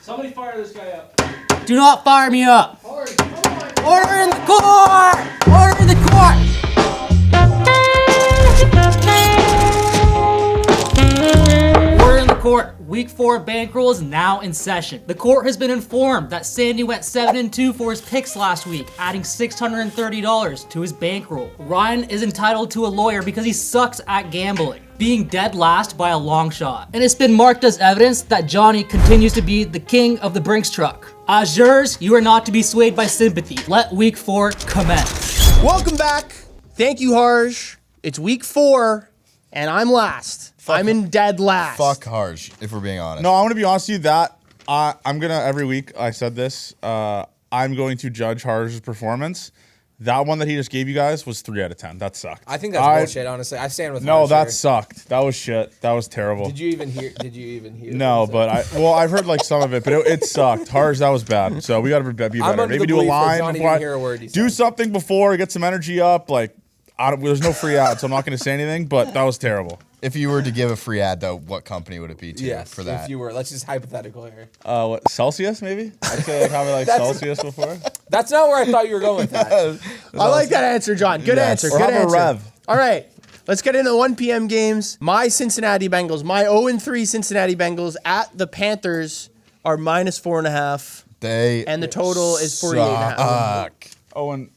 Somebody fire this guy up. Do not fire me up. Harj, come on. Order in the court. Order in the court. Order in the court. Week 4 Bankroll is now in session. The court has been informed that Sandy went 7-2 for his picks last week, adding $630 to his bankroll. Ryan is entitled to a lawyer because he sucks at gambling, being dead last by a long shot. And it's been marked as evidence that Johnny continues to be the king of the Brinks truck. Azures, you are not to be swayed by sympathy. Let week 4 commence. Welcome back. Thank you, Harj. It's week 4, and I'm last. I'm in dead last. Fuck Harj, if we're being honest. No, I'm gonna be honest with you. I'm gonna every week. I said this. I'm going to judge Harj's performance. That one that he just gave you guys was 3 out of 10. That sucked. I think that's bullshit. Honestly, I stand with. No, Harj that here. sucked. That was shit. That was terrible. Did you even hear? No, but I've heard like some of it, but it sucked. Harj, that was bad. So we gotta be better. under Maybe the do a belief that line Johnny before didn't hear a word he do said. something before, get some energy up. Like there's no free ad, so I'm not gonna say anything. But that was terrible. If you were to give a free ad, though, what company would it be to Yes, for that? if you were, let's just hypothetical here. What Celsius maybe? I'd say like having like Celsius before. That's not where I thought you were going with that. I like that answer, John. Good answer. Or Good have a answer. Rev. All right. Let's get into the 1 p.m. games. My Cincinnati Bengals, my 0-3 Cincinnati Bengals at the Panthers are -4.5. And the total is 48.5. Owen.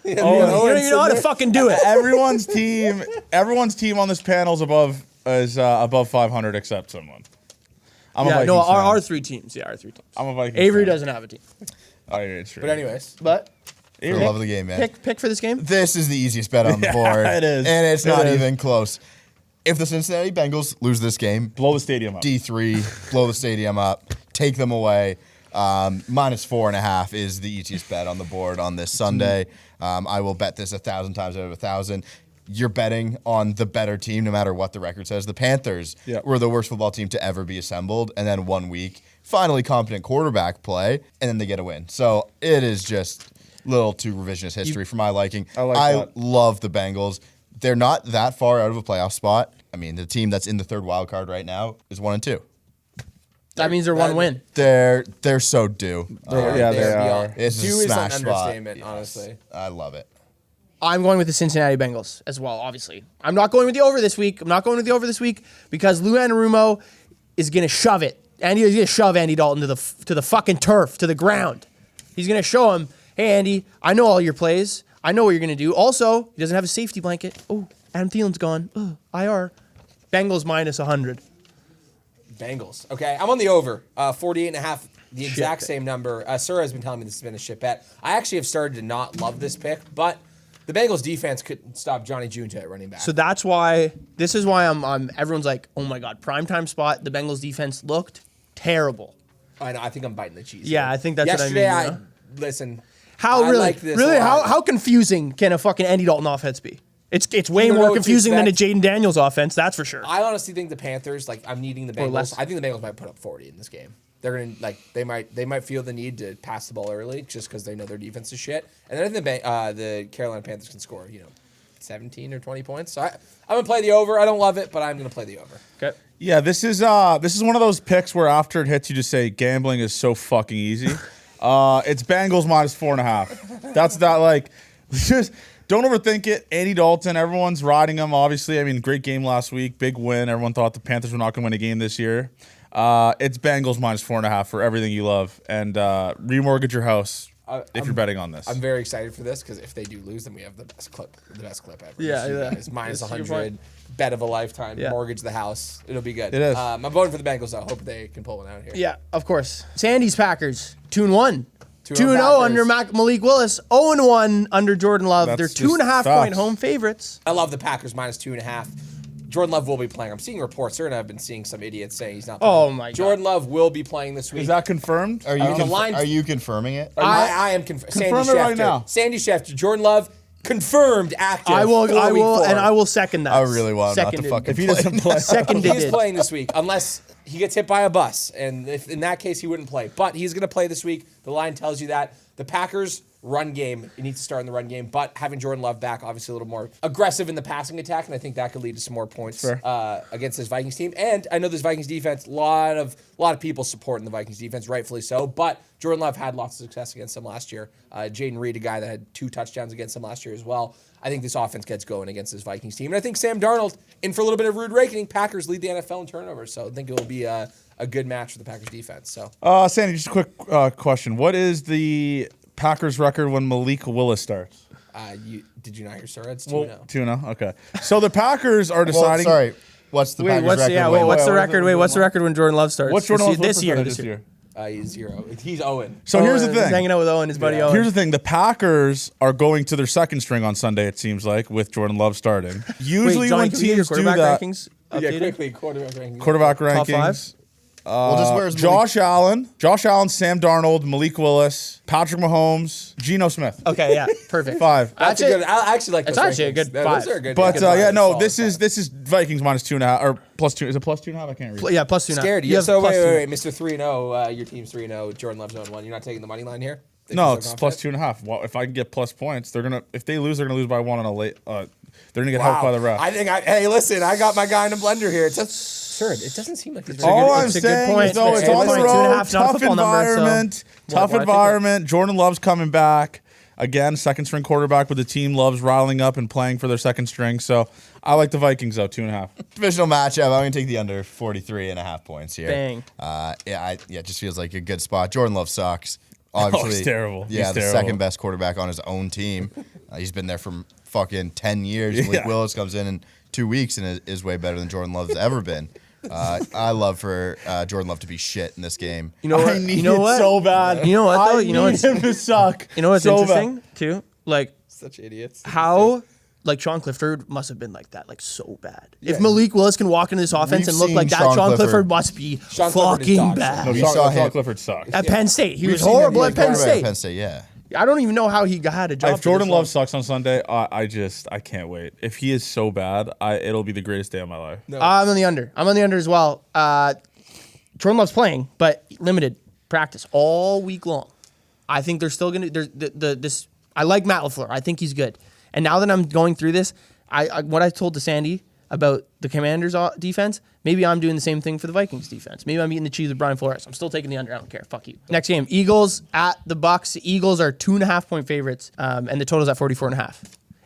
You don't know how to fucking do it. Everyone's team on this panel is above 500 except someone. I'm a Vikings fan. our 3 teams. Yeah, our 3 teams. I'm a Vikings Avery fan. doesn't have a team. Oh, yeah, it's true. But anyways, But For the love of the game, man. pick for this game. This is the easiest bet on the board. it is. And it's It not is. even close. If the Cincinnati Bengals lose this game, blow the stadium up. D3, blow the stadium up, take them away. -4.5 is the easiest bet on the board on this Sunday. I will bet this 1,000 times out of 1,000. You're betting on the better team no matter what the record says. The Panthers were the worst football team to ever be assembled, and then 1 week, finally competent quarterback play, and then they get a win. So it is just a little too revisionist history for my liking. I love the Bengals. They're not that far out of a playoff spot. I mean, the team that's in the third wild card right now is 1-2. That means they're 1 win. They're so due. They are. It's due a is an smash spot. understatement, honestly. I love it. I'm going with the Cincinnati Bengals as well, obviously. I'm not going with the over this week. Because Lou Anarumo is going to shove it. Andy is going to shove Andy Dalton to the fucking turf, to the ground. He's going to show him, hey, Andy, I know all your plays. I know what you're going to do. Also, he doesn't have a safety blanket. Oh, Adam Thielen's gone. IR. Bengals -100. Bengals. Okay, I'm on the over. 48.5, the exact same number. Sura has been telling me this has been a shit bet. I actually have started to not love this pick, but the Bengals defense couldn't stop Johnny Junta at running back. So this is why I'm everyone's like, oh my God, primetime spot. The Bengals defense looked terrible. I know, I think I'm biting the cheese. Yeah, I think that's Yesterday, what I mean. Listen. How I really? like this Really? a lot. How confusing can a fucking Andy Dalton offense be? It's way You know more what to confusing than a expect. Jaden Daniels offense, that's for sure. I honestly think the Panthers, I'm needing the Or less. Bengals. I think the Bengals might put up 40 in this game. They're gonna they might feel the need to pass the ball early just because they know their defense is shit. And then I think the Carolina Panthers can score 17 or 20 points. So I'm gonna play the over. I don't love it, but I'm gonna play the over. Okay. Yeah, this is one of those picks where after it hits, you just say gambling is so fucking easy. It's Bengals -4.5. That's not just don't overthink it. Andy Dalton, everyone's riding him. Obviously, I mean, great game last week, big win. Everyone thought the Panthers were not going to win a game this year. It's Bengals -4.5 for everything you love, and remortgage your house if you're betting on this. I'm very excited for this because if they do lose, then we have the best clip ever. Yeah, yeah. It's -100, point. bet of a lifetime, Yeah. mortgage the house. It'll be good. It is. I'm voting for the Bengals. I hope they can pull one out here. Yeah, of course. Sandy's Packers 2-1. 2-0 2-0 under Malik Willis. 0-1 under Jordan Love. That's They're just 2.5-point facts. home favorites. I love the Packers -2.5. Jordan Love will be playing. I'm seeing reports. Sure, and I've been seeing some idiots saying he's not playing. Oh, my God. Jordan Love will be playing this week. Is that confirmed? Are you confirming it? I am confirmed. Confirm it right now. Sandy Schefter. Jordan Love confirmed active. I will, and I will. will second that. I really want him not to Seconded. fucking If he doesn't play, Seconded. He's playing this week unless he gets hit by a bus, and if in that case he wouldn't play. But he's going to play this week. The line tells you that. The Packers run game. It needs to start in the run game, but having Jordan Love back, obviously a little more aggressive in the passing attack, and I think that could lead to some more points against this Vikings team. And I know this Vikings defense, a lot of people supporting the Vikings defense, rightfully so, but Jordan Love had lots of success against them last year. Jaden Reed, a guy that had 2 touchdowns against them last year as well. I think this offense gets going against this Vikings team. And I think Sam Darnold, in for a little bit of rude awakening, Packers lead the NFL in turnovers, so I think it will be a good match for the Packers defense. So, Sandy, just a quick question. What is the Packers record when Malik Willis starts? Did you not hear Sura? It's 2-0. 2-0. Okay. So the Packers are deciding. Well, sorry. What's the Packers record? What's the record? What's the record when Jordan Love starts? What's Jordan Love's this year? this year? He's 0. He's Owen. So here's the He's thing. hanging out with Owen, his buddy Owen. Here's the thing. The Packers are going to their second string on Sunday, it seems like, with Jordan Love starting. Usually Wait, Johnny, when can we get your teams do quarterback that, rankings Yeah, updated? quickly, quarterback rankings. quarterback Top rankings. 5? Well, just where's Josh Allen, Sam Darnold, Malik Willis, Patrick Mahomes, Geno Smith. Okay, yeah, perfect. 5. That's Actually, a good. I actually like. it's those actually a rankings. good Those 5. are good. But good yeah, five. no, Solid this five. is Vikings minus 2.5 or plus 2. Is it plus 2.5? I can't read. Yeah, plus 2 now. Scared. You have So plus wait, 2. Mr. 3-0. Your team's 3-0. Jordan Love's 0-1. You're not taking the money line here. No, it's plus 2.5. Well, if I can get plus points, they're gonna. If they lose, they're gonna lose by 1 on a late. They're gonna get helped by the ref. Hey, listen, I got my guy in a blender here. Sure, it doesn't seem like he's very All good. I'm it's a good saying point. is, though, It's it's a good on the point. road, 2.5 not a tough football number, so- environment, Well, tough I think environment. Jordan Love's coming back. Again, second string quarterback, but the team loves riling up and playing for their second string. So I like the Vikings, though, 2.5. Divisional matchup. I'm going to take the under 43.5 points here. Bang. It just feels like a good spot. Jordan Love sucks. Obviously, he's terrible. Yeah, He's the terrible. second best quarterback on his own team. He's been there for fucking 10 years. Malik Yeah. Willis comes in 2 weeks and is way better than Jordan Love's ever been. I love for Jordan Love to be shit in this game. You know what? I need You know it what? so bad. You know what, though? I You know need what's- him to suck. You know what's so interesting bad. too? Like Such idiots. how like Sean Clifford must have been like that, like so bad. If Malik Willis can walk into this offense We've and look seen like that, Sean Sean Clifford Clifford. must be Sean Clifford is fucking dog shit. bad. No, We Sean, saw him. Clifford sucks. At Penn State, he We've was seen him horrible be at Penn quarterback State. Penn State, yeah. I don't even know how he had a job. If Jordan for Love this sucks on Sunday, I can't wait. If he is so bad, it'll be the greatest day of my life. No. I'm on the under. I'm on the under as well. Jordan Love's playing, but limited practice all week long. I think they're still gonna. There's this. I like Matt LaFleur. I think he's good. And now that I'm going through this, what I told to Sandy about the Commanders' defense, maybe I'm doing the same thing for the Vikings' defense. Maybe I'm eating the cheese with Brian Flores. I'm still taking the under. I don't care. Fuck you. Next game, Eagles at the Bucks. The Eagles are 2.5 point favorites, and the total's at 44.5.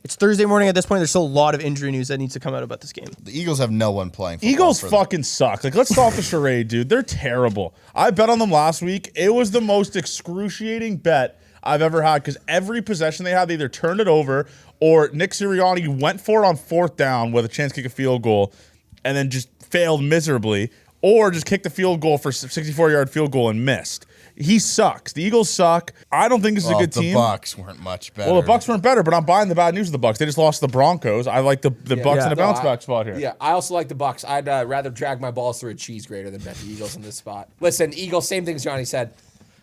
It's Thursday morning at this point. There's still a lot of injury news that needs to come out about this game. The Eagles have no one playing football. Eagles for them. fucking suck. Like, let's stop the charade, dude. They're terrible. I bet on them last week. It was the most excruciating bet I've ever had because every possession they had, they either turned it over or Nick Sirianni went for it on 4th down with a chance to kick a field goal and then just failed miserably, or just kicked the field goal for 64-yard field goal and missed. He sucks. The Eagles suck. I don't think this is a good team. The Bucks weren't much better. Well, the Bucks weren't better, but I'm buying the bad news of the Bucks. They just lost to the Broncos. I like the Bucks in a bounce back spot here. Yeah, I also like the Bucks. I'd rather drag my balls through a cheese grater than bet the Eagles in this spot. Listen, Eagles, same thing as Johnny said.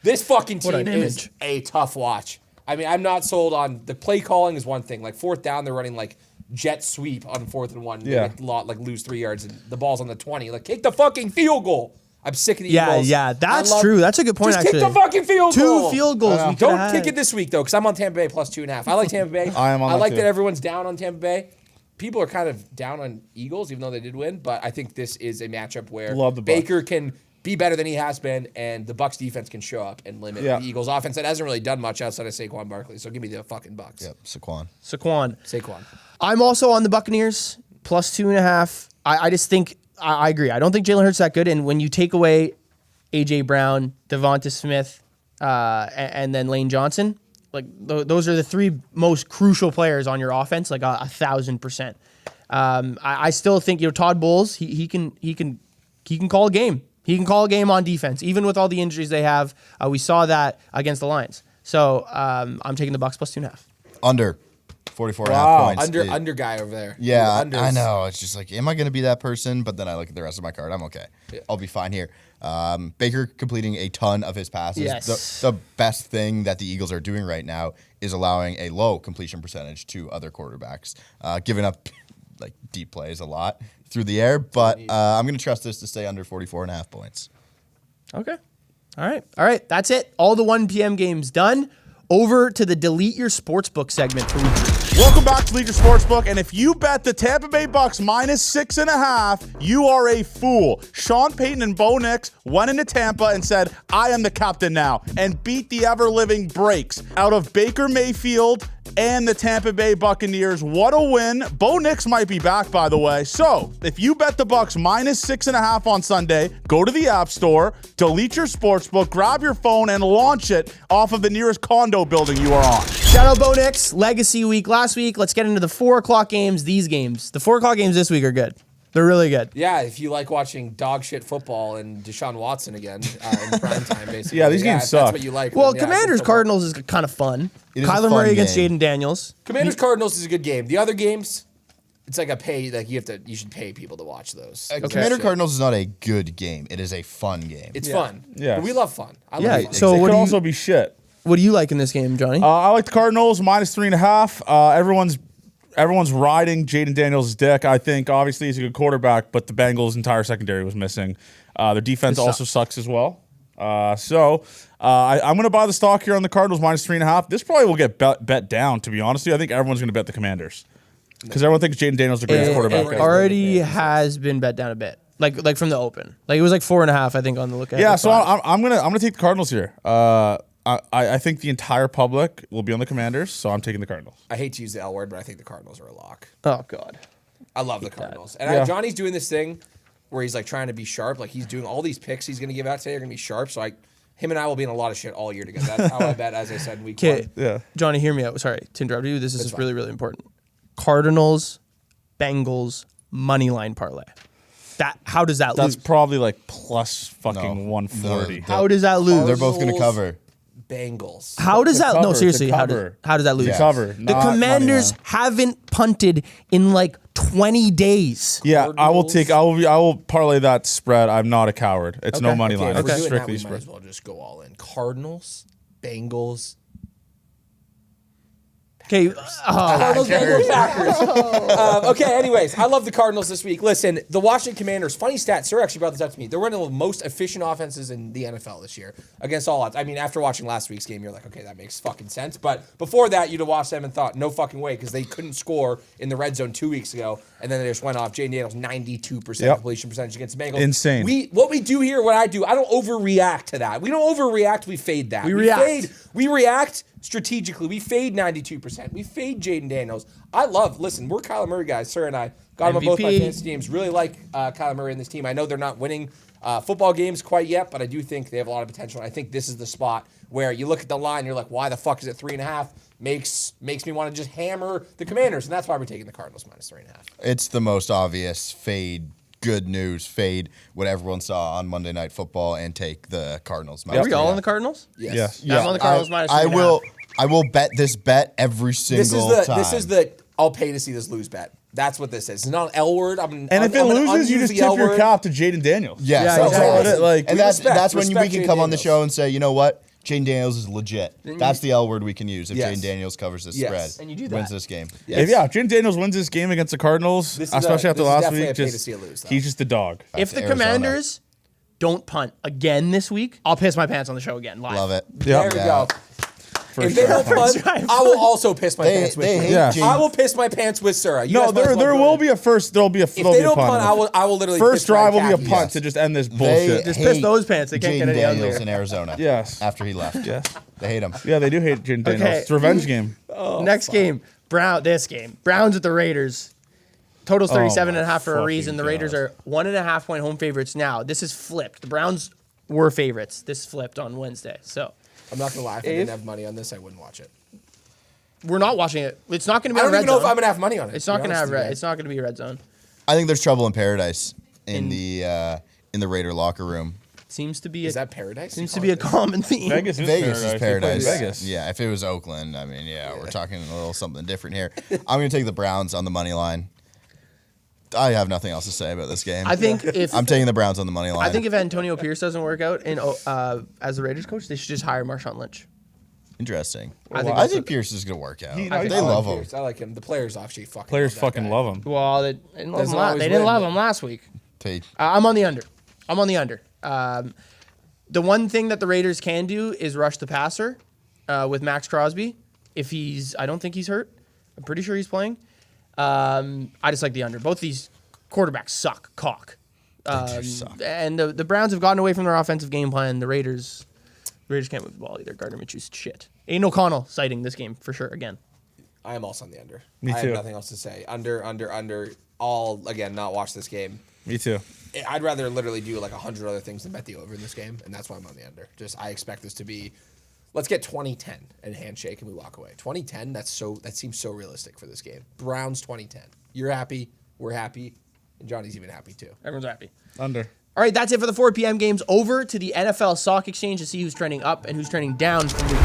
This fucking What team an is image. a tough watch. I mean, I'm not sold on the play calling is one thing. Like 4th down, they're running like jet sweep on 4th and 1. Yeah. Like lose 3 yards and the ball's on the 20. Like kick the fucking field goal. I'm sick of the Yeah, Eagles. yeah, that's true. That's a good point, Just actually. kick the fucking field goal. 2 field goals. we Don't could've kick had. it this week though, because I'm on Tampa Bay plus 2.5. I like Tampa Bay. I am on I that like too. that everyone's down on Tampa Bay. People are kind of down on Eagles, even though they did win. But I think this is a matchup where Love the Bucks. Baker can be better than he has been, and the Bucks defense can show up and limit Yeah. the Eagles offense that hasn't really done much outside of Saquon Barkley. So give me the fucking Bucks. Yep, Saquon. Saquon. I'm also on the Buccaneers plus 2.5. I just think I agree. I don't think Jalen Hurts that good. And when you take away AJ Brown, Devonta Smith, and then Lane Johnson, like those are the 3 most crucial players on your offense, like 1,000%. I still think Todd Bowles he can call a game. He can call a game on defense, even with all the injuries they have. We saw that against the Lions. So I'm taking the Bucks plus 2.5. Under 44.5 Wow. points. Under guy over there. Yeah, Unders. I know. It's just like, am I going to be that person? But then I look at the rest of my card. I'm okay. Yeah. I'll be fine here. Baker completing a ton of his passes. Yes. The best thing that the Eagles are doing right now is allowing a low completion percentage to other quarterbacks, giving up like deep plays a lot through the air. But I'm going to trust this to stay under 44.5 points. Okay. All right. That's it. All the 1 p.m. games done. over to the Delete Your Sportsbook segment for week 3. Welcome back to Leader Sportsbook, and if you bet the Tampa Bay Bucks -6.5, you are a fool. Sean Payton and Bo Nix went into Tampa and said, I am the captain now, and beat the ever-living brakes out of Baker Mayfield and the Tampa Bay Buccaneers. What a win. Bo Nix might be back, by the way. So, if you bet the Bucks -6.5 on Sunday, go to the App Store, delete your sportsbook, grab your phone, and launch it off of the nearest condo building you are on. Shout out Bo Nix, legacy week last week. Let's get into the 4 o'clock games. These games, the 4 o'clock games this week are good. They're really good. Yeah, if you like watching dog shit football and Deshaun Watson again in prime time, basically. Yeah, these games if suck. That's what you like. Well, then, yeah, Commanders good football. Cardinals is kind of fun. It is a Kyler fun Murray against game. Jaden Daniels. Commanders Cardinals is a good game. The other games, it's like a pay. Like you should pay people to watch those. Commander Cardinals is not a good game. It is a fun game. It's fun. Yeah. But we love fun. I Yeah, love fun. so It what could do you- also be shit. What do you like in this game, Johnny? I like the Cardinals -3.5. Everyone's riding Jaden Daniels' dick. I think obviously he's a good quarterback, but the Bengals' entire secondary was missing. Their defense also sucks as well. I'm going to buy the stock here on the Cardinals -3.5. This probably will get bet down, to be honest with you. I think everyone's going to bet the Commanders because everyone thinks Jaden Daniels is the greatest quarterback. It already has been bet down a bit, like from the open. Like it was like 4.5, I think, on the lookout. Yeah, so I'm gonna take the Cardinals here. I think the entire public will be on the Commanders, so I'm taking the Cardinals. I hate to use the L word, but I think the Cardinals are a lock. Oh God. I love the Cardinals. And Yeah. Johnny's doing this thing where he's like trying to be sharp. Like he's doing all these picks he's going to give out today are going to be sharp. So him and I will be in a lot of shit all year together. That's how I bet, as I said, week Okay, one. Yeah. Johnny, hear me out. Sorry to interrupt you. This is fine. really, really important. Cardinals, Bengals, money line parlay. How does that That's lose? probably like plus fucking No. 140. How does that lose? They're both going to Cardinals. cover. Bangles. How does To that? cover, No, to seriously. cover. How does that lose? Yes. Cover. The not Commanders money line. haven't punted in like 20 days. Yeah, I will Cardinals. I will parlay that spread. I'm not a coward. It's no money Okay, line. if we're It's doing that, strictly we might spread. as well just go all in. Cardinals, Bengals, Okay. Cardinals, Bengals, Packers. Okay, anyways, I love the Cardinals this week. Listen, the Washington Commanders, funny stat, Sura actually brought this up to me. They're one of the most efficient offenses in the NFL this year against all odds. I mean, after watching last week's game, you're like, okay, that makes fucking sense. But before that, you'd have watched them and thought, no fucking way, because they couldn't score in the red zone 2 weeks ago, and then they just went off. Jaden Daniels, 92% Yep. completion percentage against the Bengals. Insane. What we do here, what I do, I don't overreact to that. We don't overreact, we fade that. We react. We react strategically. We fade 92%. We fade Jaden Daniels. Listen, we're Kyler Murray guys. Sir and I got him on both my MVP. fantasy teams. Really like Kyler Murray in this team. I know they're not winning football games quite yet, but I do think they have a lot of potential. And I think this is the spot where you look at the line, you're like, why the fuck is it 3.5? Makes me want to just hammer the Commanders, and that's why we're taking the Cardinals -3.5. It's the most obvious fade. Good news, fade what everyone saw on Monday Night Football and take the Cardinals. Are we all on the Cardinals? Yes. Yeah. I'm on the Cardinals minus I 3.5. I will bet this bet every single time. This is the I'll pay to see this lose bet. That's what this is. It's not an L word. And if it loses, you just tip your cap to Jaden Daniels. Yes, Yeah, that's exactly. all it is. Like, and we that's when we respect can Jaden come on the Daniels. show and say, you know what? Jaden Daniels is legit. That's the L word we can use if Yes. Jaden Daniels covers this Yes. spread. And you do Wins that. this game. If Jaden Daniels wins this game against the Cardinals, This is especially after this is last definitely week, a pay to just see it lose, though. he's just a dog. If the Arizona. Commanders don't punt again this week, I'll piss my pants on the show again live. Love it. There we go. For If they sure. don't punt, I will also piss my pants with They you. hate Yeah. Jaden. I will piss my pants with Sura. You No, guys might as there well will go be a first. There'll be a. If there'll they be a don't punt. punt, I will literally First piss my drive will be a khakis. punt to just end this They bullshit. Just piss hate those pants. They can't Jaden get any Daniels uglier. in Arizona. Yes. After he left. Yes. They hate him. Yeah, they do hate Jaden Daniels. Okay. It's a revenge game. Next game, Browns with the Raiders. Total's 37.5 for a fucking reason. The Raiders God. are 1.5 point home favorites now. This is flipped. The Browns were favorites. This flipped on Wednesday. So I'm not gonna lie. If I didn't have money on this, I wouldn't watch it. we're not watching it. It's not going to be I on don't red even know zone. if I'm gonna have money on it. It's not to be going to honest have with you red. guys. It's not going to be red zone. I think there's trouble in paradise in the Raider locker room. Seems to be Is that paradise? seems to be a common theme. Vegas Vegas is They play paradise. Vegas. Yeah, if it was Oakland, I mean, yeah, we're talking a little something different here. I'm going to take the Browns on the money line. I have nothing else to say about this game. I think if I'm taking the Browns on the money line. I think if Antonio Pierce doesn't work out as the Raiders coach, they should just hire Marshawn Lynch. Interesting. I think I that's think what- Pierce is going to work out. He- they I I love like him. Pierce. I like him. The players actually fucking. Players love that fucking guy. love him. Well, they didn't love him, Doesn't always they didn't win, love but- him last week. They- I'm on the under. The one thing that the Raiders can do is rush the passer. with Max Crosby. I don't think he's hurt. I'm pretty sure he's playing. I just like the under. Both these quarterbacks suck. Suck. And the Browns have gotten away from their offensive game plan. The Raiders can't move the ball either. Gardner Minshew's shit. Aiden O'Connell citing this game for sure again. I am also on the under. Me I too. have nothing else to say. Under. All, again, not watch this game. Me too. I'd rather literally do like 100 other things than bet the over in this game, and that's why I'm on the under. I expect this to be, let's get 20-10 and handshake and we walk away. 20-10, that seems so realistic for this game. Browns 20-10. You're happy, we're happy, and Johnny's even happy too. Everyone's happy. Under. All right, that's it for the 4 p.m. games. Over to the NFL Stock Exchange to see who's trending up and who's trending down from week.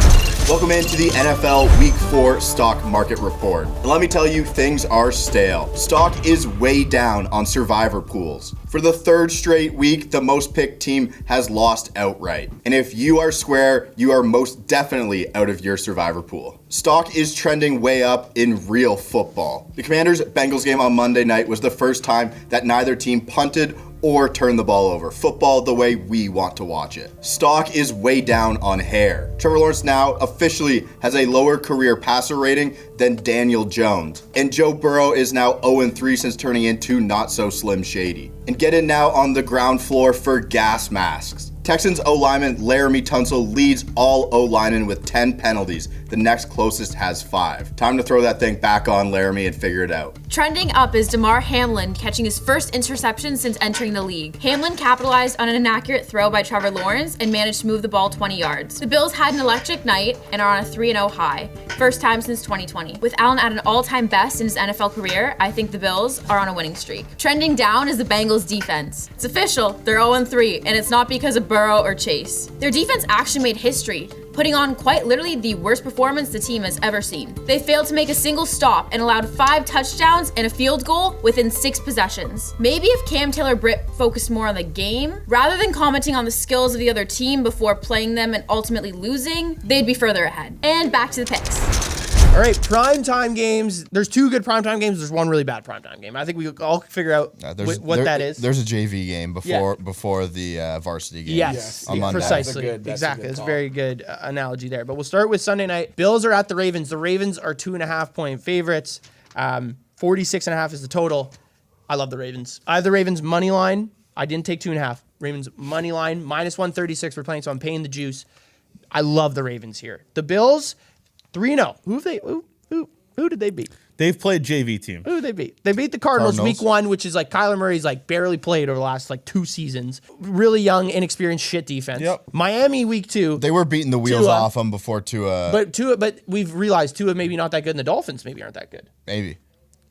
Welcome into the NFL Week 4 Stock Market Report. And let me tell you, things are stale. Stock is way down on survivor pools. For the third straight week, the most picked team has lost outright. And if you are square, you are most definitely out of your survivor pool. Stock is trending way up in real football. The Commanders-Bengals game on Monday night was the first time that neither team punted or turn the ball over. Football the way we want to watch it. Stock is way down on hair. Trevor Lawrence now officially has a lower career passer rating than Daniel Jones. And Joe Burrow is now 0-3 since turning into not so Slim Shady. And get in now on the ground floor for gas masks. Texans O-lineman Laramie Tunsil leads all O-linemen with 10 penalties. The next closest has 5. Time to throw that thing back on Laramie and figure it out. Trending up is Damar Hamlin catching his first interception since entering the league. Hamlin capitalized on an inaccurate throw by Trevor Lawrence and managed to move the ball 20 yards. The Bills had an electric night and are on a 3-0 high, first time since 2020. With Allen at an all-time best in his NFL career, I think the Bills are on a winning streak. Trending down is the Bengals defense. It's official, they're 0-3, and it's not because of Burrow or Chase. Their defense actually made history, putting on quite literally the worst performance the team has ever seen. They failed to make a single stop and allowed 5 touchdowns and a field goal within 6 possessions. Maybe if Cam Taylor-Britt focused more on the game, rather than commenting on the skills of the other team before playing them and ultimately losing, they'd be further ahead. And back to the picks. All right, primetime games. There's 2 good primetime games. There's 1 really bad primetime game. I think we all figure out what that is. There's a JV game before the varsity game. Yes, on Monday. precisely. That's a Exactly. good That's a call. very good analogy there. But we'll start with Sunday night. Bills are at the Ravens. The Ravens are 2.5-point favorites. 46.5 is the total. I love the Ravens. I have the Ravens money line. I didn't take 2.5. Ravens money line -136. We're playing, so I'm paying the juice. I love the Ravens here. The Bills 3-0. Who did they beat? They've played JV team. Who did they beat? They beat the Cardinals Cardinals. week 1, which is like Kyler Murray's like barely played over the last like 2 seasons. Really young, inexperienced shit defense. Yep. Miami week 2. They were beating the wheels Tua. off them before Tua. But we've realized Tua maybe not that good, and the Dolphins maybe aren't that good. Maybe.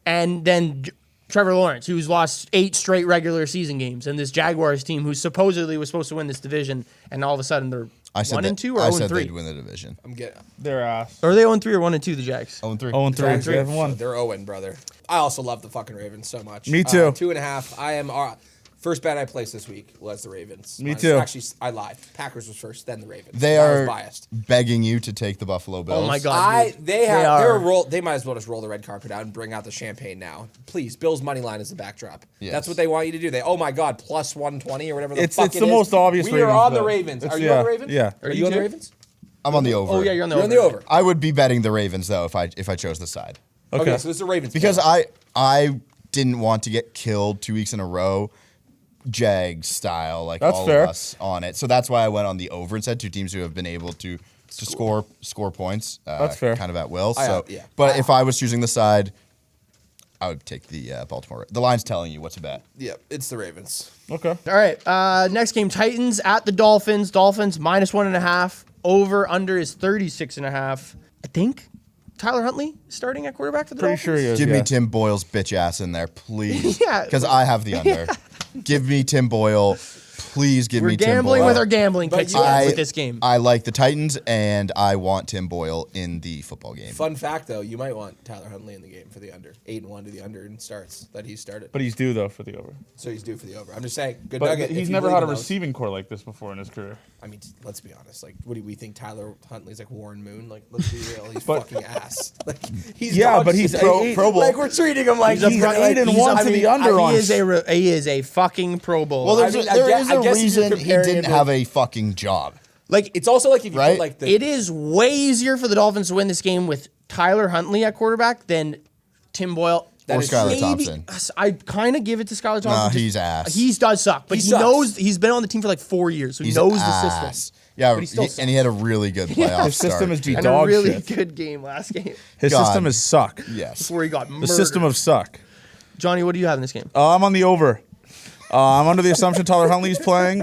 And then Trevor Lawrence, who's lost 8 straight regular season games, and this Jaguars team who supposedly was supposed to win this division, and all of a sudden they're 1-2 or I said 0-3. they'd win the division. I'm getting Their ass. Or are they 0-3 or 1-2? The Jags. 0-3. 0-3. They haven't won. They're Owen, brother. I also love the fucking Ravens so much. Me too. 2.5. I am first bet I placed this week was the Ravens. Me too. Actually, I lied. Packers was first, then the Ravens. They I was are biased. begging you to take the Buffalo Bills. Oh my God. dude. They're are. a roll. They might as well just roll the red carpet out and bring out the champagne now. Please, Bills money line is the backdrop. Yes. That's what they want you to do. Oh my God, plus 120 or whatever the fuck It's it the is. most obvious. We are Ravens on the bet. Ravens. It's- Are you on the Ravens? Yeah. Are you on the too? Ravens? I'm on the over. Oh yeah, you're on the You're over. on the over. I would be betting the Ravens though if I chose the side. Okay, so this is the Ravens Because pick. I didn't want to get killed 2 weeks in a row, Jags style, like That's all fair. of us on it. So that's why I went on the over and said 2 teams who have been able to score points. That's fair. Kind of at will. I- So, yeah. but if I was choosing the side, I would take the Baltimore. The line's telling you what's a bet. Yeah, it's the Ravens. Okay. All right. Next game, Titans at the Dolphins. Dolphins -1.5. Over under is 36.5. I think Tyler Huntley starting at quarterback for the Pretty Dolphins. sure he is. Give me yeah. Tim Boyle's bitch ass in there, please. Yeah. Because I have the under. Give me Tim Boyle. Please give We're me Tim Boyle. gambling with our gambling But picks you- again with this game. I like the Titans, and I want Tim Boyle in the football game. Fun fact, though, you might want Tyler Huntley in the game for the under. 8-1 to the under in starts that he started. But he's due though for the over. So he's due for the over. I'm just saying, good But nugget. he's if you never believe had a in those. receiving core like this before in his career. I mean, let's be honest. Like, what do we think Tyler Huntley's like Warren Moon? Like, let's be real. He's But- fucking ass. Like, he's Yeah, dog but shit. he's Pro Bowl. Like, we're treating him like He's a he's pro- like, 8-1 to the under on. He is a fucking Pro Bowl. Well, I mean, I there guess- is I a guess if you're reason he comparing didn't him have a fucking job. Like It's also like if you Right? put like the it is way easier for the Dolphins to win this game with Tyler Huntley at quarterback than Tim Boyle. That Or is Skylar Maybe- Thompson. I kind of give it to Skylar Thompson. Nah, just- he's ass. He does suck, but He he sucks. knows he's been on the team for like 4 years, so he He's knows the ass. system. Yeah, But he still and he had a really good playoff His system start. is And dog a really shit. good game last game His God. system is suck. Yes. before he got The murdered. system of suck. Johnny, what do you have in this game? I'm on the over. I'm under the assumption Tyler Huntley's playing.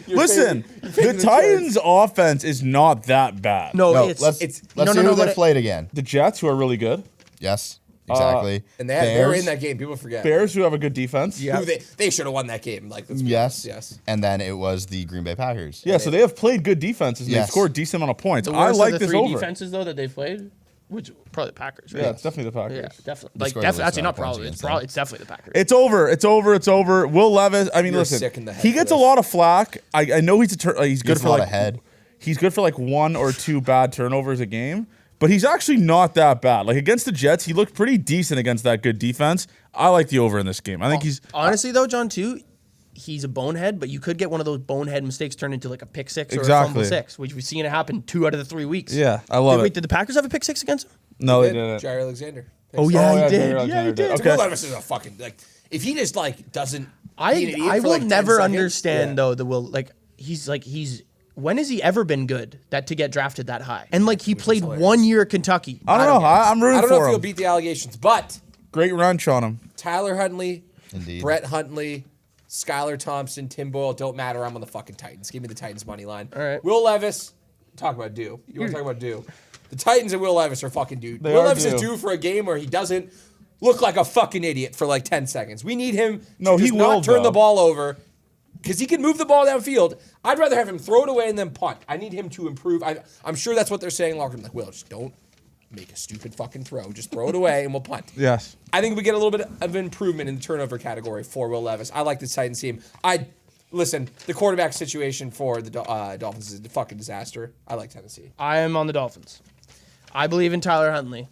Listen, the Titans' offense is not that bad. No, No, it's let's it's see no, who but they played again. The Jets, who are really good. Yes, exactly. and they're Bears, in that game. People forget. Bears, who have a good defense. Yeah. Who they should have won that game. Like let's be Yes. honest, yes. And then it was the Green Bay Packers. Yeah, so they have played good defenses and they've Yes. scored a decent amount of points. the I worst like of the this three over. defenses though that they've played, which probably the Packers. Right? Yeah, it's definitely the Packers. Yeah, definitely. They Like scored the least actually amount not of points probably. It's against them. probably it's definitely the Packers. It's over. It's over. It's over. Will Levis. I mean, You're listen. sick in the head He for gets a this. lot of flack. I know he's he's good Gets for a lot like of head. He's good for like 1 or 2 bad turnovers a game, but he's actually not that bad. Like against the Jets, he looked pretty decent against that good defense. I like the over in this game. I think he's Honestly though, John too, he's a bonehead, but you could get one of those bonehead mistakes turned into like a pick six or a fumble Exactly. six, which we've seen it happen 2 out of the 3 weeks. yeah. I love Wait, it. did the Packers have a pick six against him? No, they Did didn't. Jair Alexander. Oh yeah, Oh, yeah, he did. Jair Yeah, Alexander he did. did. Okay. Will Levis is a fucking like if he just like doesn't. be an idiot I for, will like, 10 never seconds, understand yeah. though the Will like he's when has he ever been good that to get drafted that high? And like he played hilarious. 1 year at Kentucky. I don't know. I'm rooting I don't know for if he'll him. beat the allegations, but Great wrench on him. Tyler Huntley, Indeed. Brett Huntley, Skylar Thompson, Tim Boyle, don't matter. I'm on the fucking Titans. Give me the Titans money line. All right. Will Levis, talk about due. You want to talk about due? The Titans and Will Levis are fucking due. They Will are Levis is due. due for a game where he doesn't look like a fucking idiot for like 10 seconds. We need him No, to he just will, not turn though. the ball over because he can move the ball downfield. I'd rather have him throw it away and then punt. I need him to improve. I'm sure that's what they're saying. Locker room, like, Will, just don't make a stupid fucking throw. Just throw it away and we'll punt. Yes. I think we get a little bit of improvement in the turnover category for Will Levis. I like this Titans team. Listen, the quarterback situation for the Dolphins is a fucking disaster. I like Tennessee. I am on the Dolphins. I believe in Tyler Huntley.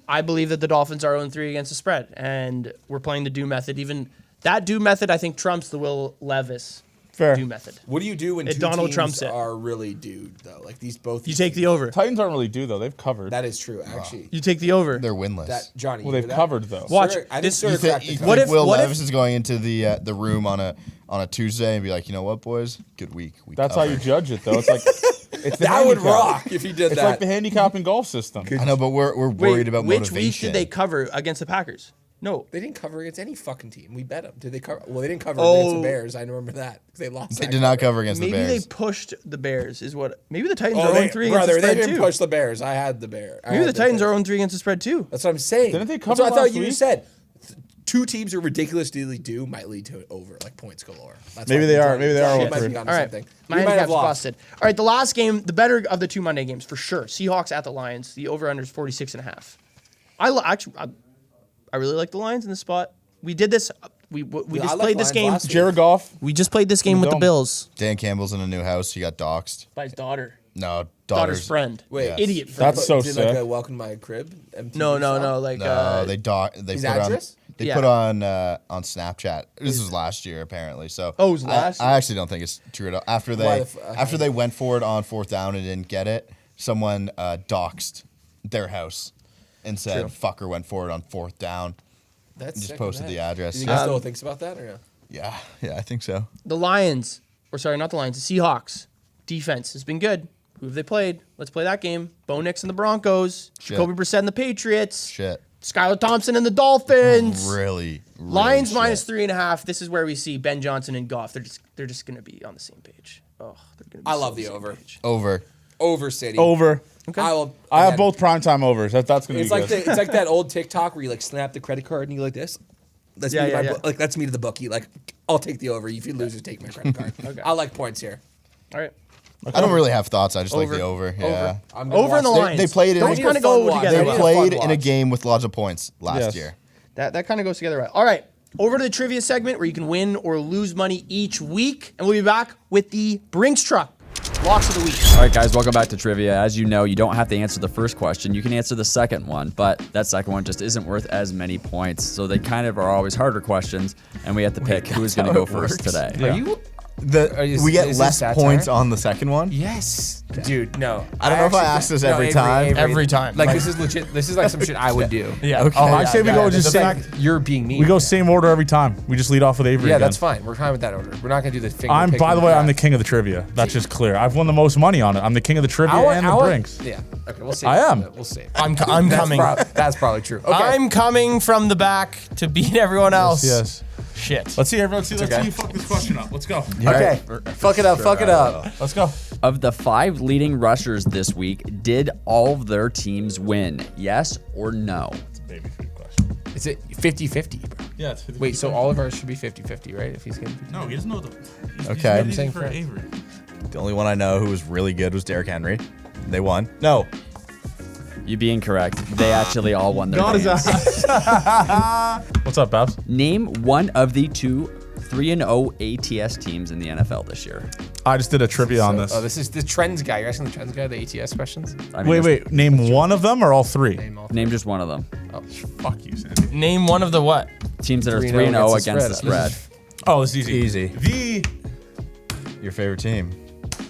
I believe that the Dolphins are 0-3 against the spread, and we're playing the do method. Even that do method, I think, trumps the Will Levis Fair. do method. What do you do when It two Donald teams Trumps it. are really dude though? Like these both. You take the over. Titans aren't really due though. They've covered. That is true, actually. You take the over. They're winless. That Johnny. Well, you they've hear that? covered though. Watch Sura- I think this- Sura You think, cracked the you code. What think if- Will what if- Levis is going into the room on a Tuesday and be like, you know what, boys, good week. We That's how you covered." judge it though. It's like it's the That would handicap. rock if he did It's that. like the handicap and golf system. I know, but we're worried about which motivation. week did they cover against the Packers? No. They didn't cover against any fucking team. We bet them. Did they cover? Well, they didn't cover Oh. against the Bears. I remember that because they lost. They that did not cover against Maybe the they Bears. pushed the Bears. Is what? Maybe the Titans Oh, are they, 0-3 brother, against the they spread didn't too. push the Bears. I had the Bear. I Maybe had the Titans Bears. are 0-3 against the spread too. That's what I'm saying. Didn't they That's cover what I thought last you week? just said. Two teams are ridiculously due might lead to over, like points galore. That's Maybe why they Johnny- are. Maybe they are Johnny all might three. be onto All right. something. My We might have handicap's lost. busted. All right, the last game, the better of the 2 Monday games for sure. Seahawks at the Lions. The over/under is 46.5. I really like the Lions in this spot. We did this. We Yeah, just I like played this Lions game. last week. Jared Goff. We just played this game with the Dome. Bills Dan Campbell's in a new house. He got doxxed. by his daughter, No, daughter's friend. Wait, Yes. Idiot friend. That's so did sick. like a welcome to my crib? MTV No. style? Like No, they his put address? on they Yeah. put on Snapchat. This was last year apparently. So Oh, it was last I actually don't think it's true at all. After Why they the after they went for it on 4th down and didn't get it, someone doxed their house and said fucker went for it on 4th down. That's Just sick posted of the that. address. Do you think he still thinks about that or no? Yeah, I think so. the Lions, or sorry, not the Lions, the Seahawks defense has been good. Who have they played? Let's play that game. Bo Nix and the Broncos, Shit. Jacoby Brissett and the Patriots, Shit. Skylar Thompson and the Dolphins. Really Lions shit. minus 3.5. This is where we see Ben Johnson and Goff. They're just going to be on the same page. Oh, they're going to be. I so love on the same over. page. Over. Over City. Over. I will. I have again, both primetime overs. That's going to be It's like good. it's like that old TikTok where you like snap the credit card and you go like this. That's Yeah, me to yeah, my yeah. like that's me to the bookie. Like I'll take the over. If you lose, just take my credit card. Okay. I like points here. All right. I don't really have thoughts. I just like Over. the over. Yeah. I'm gonna Over in the watch- Lions. They played in Those a- kind of They need a go fun watch. together. They They well. need a fun played in a watch. game with lots of points last Yes. year. That kind of goes together well. All right. Over to the trivia segment where you can win or lose money each week. And we'll be back with the Brinks truck. Locks of the week. All right, guys, welcome back to Trivia. As you know, you don't have to answer the first question. You can answer the second one, but that second one just isn't worth as many points. So they kind of are always harder questions, and we have to pick who's going to go first today. We get is less this points satire? on the second one. Yes, dude. No, I don't know if I ask this every time. Every time. Like this is legit. This is like some shit I would do. Yeah. Okay. Oh, I say we go just The same. fact you're being mean. We go same order every time. We just lead off with Avery. Yeah, again. that's fine. We're fine with that order. We're not gonna do the finger. I'm. picking By the way, I'm the crap. king of the trivia. That's just clear. I've won the most money on it. I'm the king of the trivia and the Brinks. Yeah. Okay, we'll see. I am. We'll see. I'm That's coming. That's probably true. Okay. I'm coming from the back to beat everyone else. Yes. Shit. Let's see, everyone. Let's okay. see you fuck this question up. Let's go. okay. Fuck it up. Fuck it up. Let's go. Of the 5 leading rushers this week, did all of their teams win? Yes or no? It's a baby food question. Is it 50-50, bro? Yeah, it's 50. Wait, so all of ours should be 50-50, right? If he's getting 50. No, he doesn't know the. Okay. He's saying for for- Avery. The only one I know who was really good was Derrick Henry. They won. No. You'd be incorrect. They actually all won their games. What's up, Babs? Name one of the 2 3-0 ATS teams in the NFL this year. I just did a trivia on this. Oh, this is the trends guy. You're asking the trends guy the ATS questions? I mean, Wait. Name one of them or all 3? Name just one of them. Fuck you, Sandy. Name one of the what? Teams that are 3-0 3-0 against the spread. Oh, this is easy. Easy. The Your favorite team.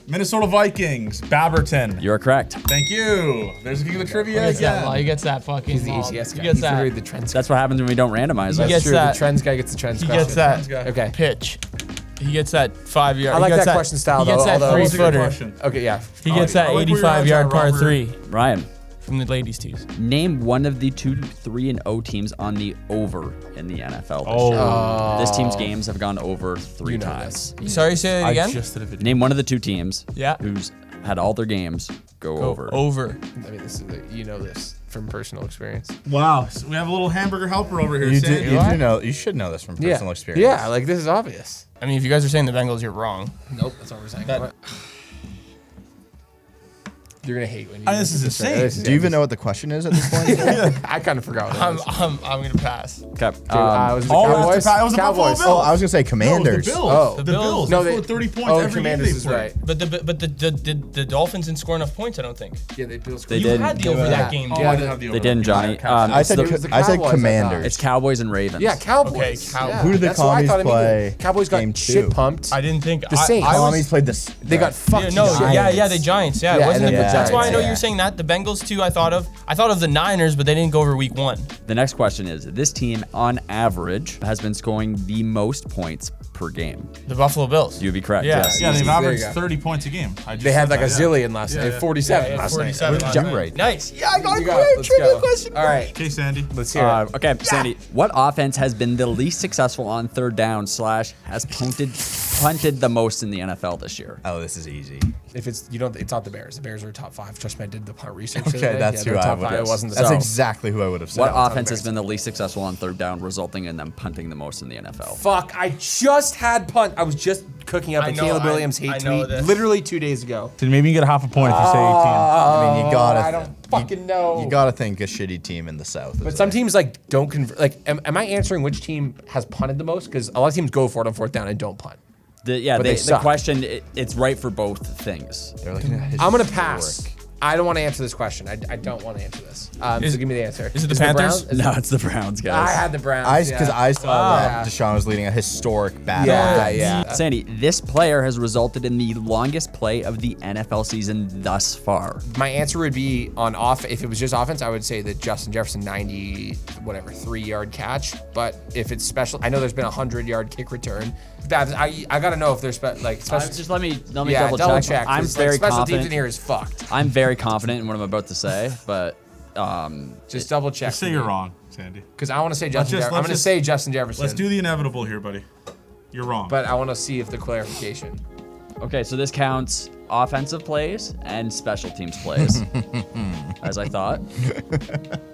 Minnesota Vikings, Babberton. You're correct. Thank you. There's the king of the trivia again. He gets that fucking. He's the ATS guy. He gets He that. figured the trends guy. That's what happens when we don't randomize He it. gets True, that. the trends guy gets the trends He question. gets that guy. Okay. pitch. He gets that 5 yard. I like he gets that question style, He gets though, that although- 3-footer. Question. Okay, yeah. He gets I that like where your 85 eyes yard are, par Robert. 3 Ryan, from the ladies' tees. name one of the 2 3-0 teams on the over in the NFL this Oh. year. This team's games have gone over 3 You know times. Sorry, say that again. I just did a video. Name one of the 2 teams Yeah. who's had all their games go over. Over. I mean, this is you know this from personal experience. Wow. So we have a little hamburger helper over here. You Sandy. do know. You should know this from personal experience. Yeah, like this is obvious. I mean, if you guys are saying the Bengals, you're wrong. Nope, that's what we're saying. That- You're gonna hate when you. This is right. insane. This is- Do you even know what the question is at this point? I kind of forgot. What it was. I'm gonna pass. Okay. Was it the Oh, Cowboys? it was the Buffalo Cowboys. Bills. Oh, I was gonna say No, Commanders. the Bills. Oh. The The Bills. Bills. They No, they scored 30 points Oh, every Commanders game they is played. right. But the Dolphins didn't score enough points. I don't think. Yeah, they Bills. They You did. had the over that game. Oh, dude. I didn't have the They didn't, Johnny. I It's said the- it was the I said Cowboys, I Commanders. it's Cowboys and Ravens. Yeah, Cowboys. Okay, Cowboys. Yeah. Who did the That's what I Commies thought immediately. play Cowboys got game shit 2? pumped. I didn't think The Saints. I was- Commies played this. They got fucked. Yeah, no, Giants. yeah, the Giants. Yeah, Yeah, it wasn't and the then the That's why I know Giants, you're saying that. The Bengals too. I thought of the Niners, but they didn't go over week 1. The next question is, this team on average has been scoring the most points per game. The Buffalo Bills. You'd be correct, Yeah. yes. Yeah, they've There you averaged go. 30 points a game. I just They had said like a that, yeah. zillion last night. 47 last 47 night. last Jump night. rate. Nice. Yeah, I got a You got great it. Let's trivia go. question. All right, Okay, Sandy. let's hear it. Okay, Sandy, what offense has been the least successful on 3rd down / has punted the most in the NFL this year? Oh, this is easy. If it's it's not the Bears. The Bears are top 5. Trust me, I did the punt research. Okay, that's who I would. It wasn't the That's So- exactly who I would have said. What on the offense has Bears. been the least successful on 3rd down, resulting in them punting the most in the NFL? Fuck, I just had punt. I was just cooking up I a know, Caleb I- Williams I hate know tweet this. literally 2 days ago. Then maybe you get a half a point if you say 18. I mean, you gotta. I don't fucking know. You gotta think a shitty team in the South. But some teams like don't convert. Like, am I answering which team has punted the most? Because a lot of teams go for it on 4th down and don't punt. The they suck. question, it's right for both things. They're looking at I'm gonna historic. pass. I don't want to answer this question. I don't want to answer this. So give me the answer. is it the Panthers? Browns? No, it's the Browns, guys. I had the Browns. Because yeah. I saw Yeah. that Deshaun was leading a historic battle. Yeah. Sandy, this player has resulted in the longest play of the NFL season thus far. My answer would be on off. If it was just offense, I would say that Justin Jefferson 3-yard catch. But if it's special, I know there's been a 100-yard kick return. I gotta know if there's special. Just let me yeah, double check. I'm 'cause, very special confident. teams in here is fucked. I'm very confident in what I'm about to say, but Just double check. Just say you're wrong, Sandy. Because I want to say Justin. just- I'm let's gonna just- say Justin Jefferson. Let's do the inevitable here, buddy. You're wrong. But I want to see if the clarification. okay, so this counts offensive plays and special teams plays, as I thought.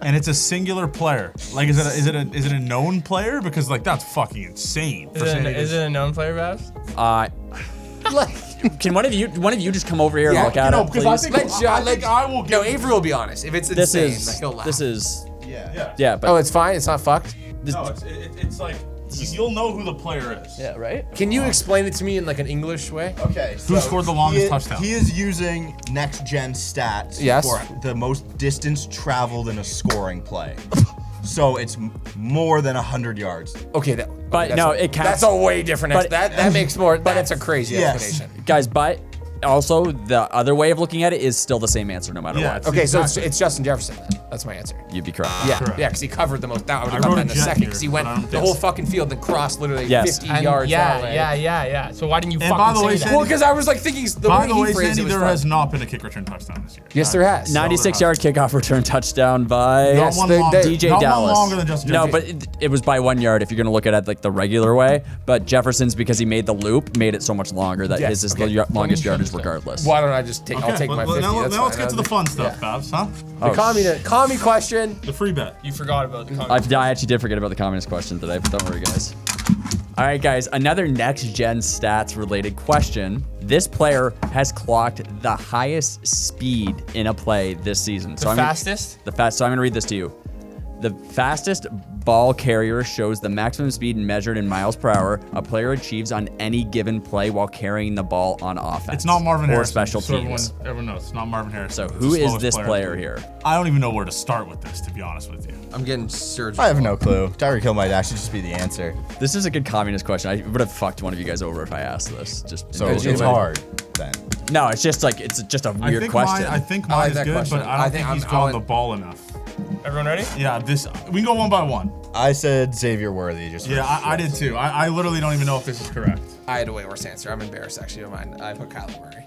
And it's a singular player. Like, is it a known player? Because like that's fucking insane. for Sandy to- Is it a known player, Babs? Can one of you just come over here and look at it, because I please? think, Let I think I will No, give. Avery will be honest. If it's This insane, is like, he'll laugh. this is Yeah. yeah, but Oh, it's fine. It's not fucked. No, it's like you'll know who the player is. yeah, right? Can you explain it to me in like an English way? Okay. Who scored the longest he is, touchdown? He is using next gen stats Yes. for the most distance traveled in a scoring play. So it's more than 100 yards. Okay, But no, it counts. That's a way different. But- that makes more. That's a crazy Yes. explanation. Guys, but also the other way of looking at it is still the same answer no matter Yeah, what. Okay, so exactly. it's Justin Jefferson then. That's my answer. You'd be correct. Yeah, Correct. yeah, because he covered the most. That would I have come wrote in a a jet second because he here, went but I don't the think whole so. fucking field and crossed literally Yes. 50 yards that way. Yeah. So why didn't you And fucking by the way, say that? Sandy- Well, because I was like thinking the By way the he way, phrased Sandy, it was there fun. has not been a kick return touchdown this year. Yes, there has. 96-yard kickoff return touchdown by Not one they- longer. DJ not Dallas. One longer than Justin no, Jefferson. but it was by 1 yard if you're going to look at it like the regular way. But Jefferson's, because he made the loop, made it so much longer that Yes, his is okay. the longest yardage regardless. Why don't I just take? I'll Okay, take my 50. now That's let's fine. get to the fun stuff, Babs, huh? The commie question. The free bet. You forgot about the comment. I actually did forget about the communist question today, but don't worry, guys. All right, guys, another next-gen stats-related question. This player has clocked the highest speed in a play this season. The fastest? So I'm going to read this to you. The fastest ball carrier shows the maximum speed measured in miles per hour a player achieves on any given play while carrying the ball on offense. It's not Marvin or Harrison. special so teams. Everyone knows. It's not Marvin Harrison. So It's who the is slowest this player in the here? league. I don't even know where to start with this, to be honest with you. I'm getting surgery. I have no clue. Tyreek Hill might actually just be the answer. This is a good communist question. I would have fucked one of you guys over if I asked this. So it's hard then. No, it's just a weird question. I think I mine like is that good, question. but I don't think he's drawn the ball enough. Everyone ready? Yeah, we can go one by one. I said Xavier Worthy. Just Yeah, I did too. I literally don't even know if this is correct. I had a way worse answer. I'm embarrassed actually of mine. I put Kyler Murray.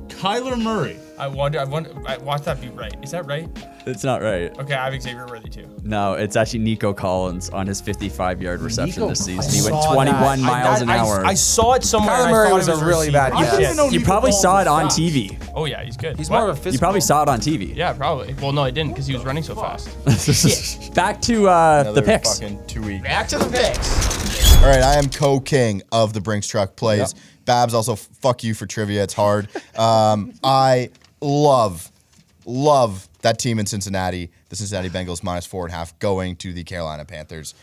Kyler Murray. I watched that be right. Is that right? It's not right. Okay, I have Xavier Worthy too. No, it's actually Nico Collins on his 55-yard reception Nico this season. Collins. He I went saw 21 that. miles an hour. I saw it somewhere. Kyler and I Murray thought was it a really bad receiver. guess. I didn't know You Nico probably Collins saw was it on fast. TV. Oh yeah, he's good. He's What? more of a physical. You probably saw it on TV. Yeah, probably. Well, no, I didn't because he was running so fast. Back to the Another picks. fucking 2 weeks. Back to the picks. All right, I am co-king of the Brinks truck plays. Yep. Babs, also fuck you for trivia. It's hard. I love that team in Cincinnati, the Cincinnati Bengals -4.5 going to the Carolina Panthers.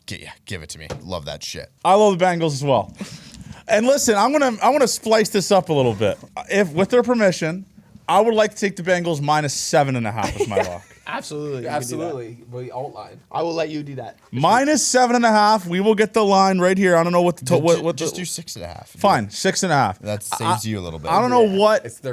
Give it to me. Love that shit. I love the Bengals as well. And listen, I'm gonna splice this up a little bit. If with their permission, I would like to take the Bengals -7.5 as my lock. Absolutely. Absolutely. We outlined. I will let you do that. -7.5. We will get the line right here. I don't know what the Just do 6.5. Fine, 6.5. That saves you a little bit. I don't know what It's the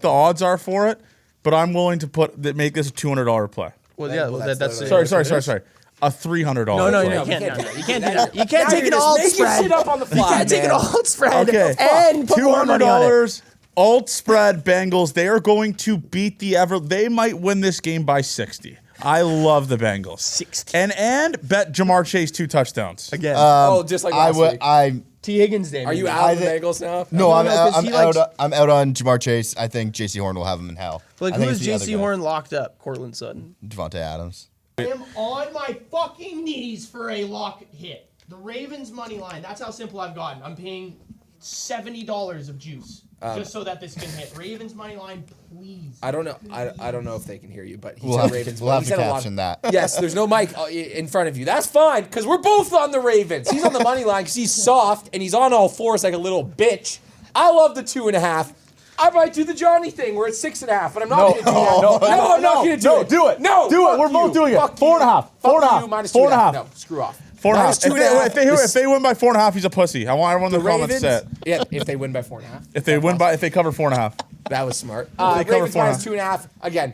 odds are for it, but I'm willing to make this a $200 play. Well, yeah, Well, that's that's Sorry. A $300. No, play. you can't. can't. You can't do that. You can't take an alt Making spread. shit up on the You fly, can't take an man. alt spread Okay, and put more money on it. $200 alt spread Bengals. They are going to beat They might win this game by 60. I love the Bengals. 60. And bet Jamar Chase 2 touchdowns. Again. Just like last week. T. Higgins Day. Are you maybe. out of the Bengals now? No, I'm no, out. 'cause he likes- I'm out on Jamar Chase. I think J.C. Horn will have him in hell. Like, I who think is it's the other J.C. guy. Horn locked up? Cortland Sutton. Devontae Adams. I am on my fucking knees for a lock hit. The Ravens money line. That's how simple I've gotten. I'm paying $70 of juice just so that this can hit. Ravens money line, please. I don't know. I don't know if they can hear you, but he We'll said have, Ravens. we'll have he to said a lot caption of- that. Yes, there's no mic in front of you. That's fine, because we're both on the Ravens. He's on the money line because he's soft and he's on all fours like a little bitch. I love the 2.5. I might do the Johnny thing where it's 6.5, but I'm not going to do that. No, I'm not going to do it. do it. No, Do it. fuck We're both you. doing it. Fuck 4.5. you. Fuck 4.5. you, minus 4.5. 2.5. No, screw off. 4.5. Minus 2.5. If they win by 4.5, he's a pussy. I want everyone in the comments to say it. Yeah, if they win by 4.5. If they cover 4.5. That was smart. They cover Ravens minus 4.5. 2.5. Again,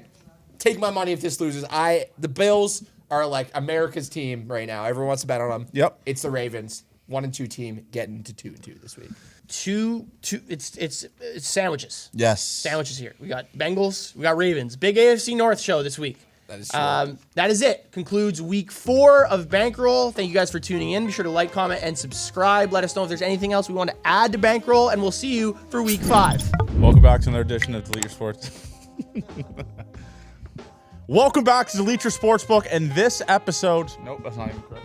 take my money if this loses. The Bills are like America's team right now. Everyone wants to bet on them. Yep. It's the Ravens, 1-2 team getting to 2-2 this week. It's sandwiches. Yes. Sandwiches here. We got Bengals. We got Ravens. Big AFC North show this week. That is true. That is it. Concludes week 4 of Bankroll. Thank you guys for tuning in. Be sure to like, comment, and subscribe. Let us know if there's anything else we want to add to Bankroll, and we'll see you for week 5. Welcome back to another edition of Delete Your Sports. Welcome back to Delete Your Sportsbook, and this episode, nope, that's not even correct.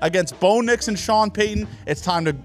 Against Bo Nix and Sean Payton, it's time to